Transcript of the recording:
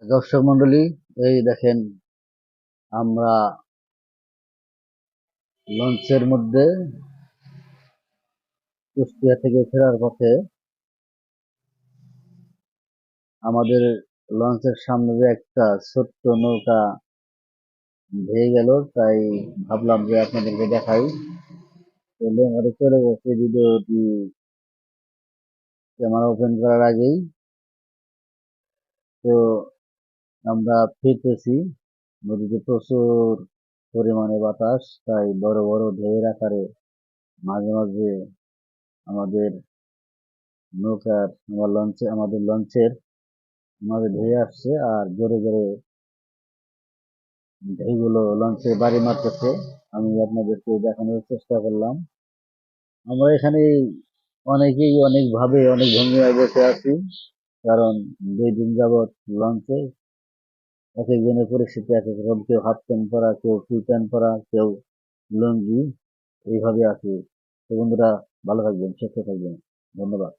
দর্শক মন্ডলী, এই দেখেন আমরা লঞ্চের মধ্যে কুষ্টিয়া থেকে ফেরার পথে আমাদের লঞ্চের সামনে যে একটা ছোট্ট নৌকা ভেঙে গেল, তাই ভাবলাম যে আপনাদেরকে দেখাই। আমাদের চলে গেছে ভিডিওটি ক্যামেরা ওপেন করার আগেই। তো আমরা ফিরতেছি, নদীতে প্রচুর পরিমাণে বাতাস, তাই বড় বড় ঢেউয়ের আকারে মাঝে মাঝে আমাদের নৌকার আমাদের লঞ্চের মাঝে ধেয়ে আসছে, আর জোরে জোরে ঢেউগুলো লঞ্চে বাড়ি মারতেছে। আমি আপনাদেরকে দেখানোর চেষ্টা করলাম। আমরা এখানে অনেকেই অনেক ভাবে অনেক ভঙ্গিমায় বসে আছি, কারণ 2 দিন যাবৎ লঞ্চে এক একজনের পরিস্থিতি এক এক রকম। কেউ হাফ প্যান্ট পরা, কেউ ফুল প্যান্ট পরা, কেউ লুঙ্গি, এইভাবে আছে। তো বন্ধুরা, ভালো থাকবেন, সুস্থ থাকবেন। ধন্যবাদ।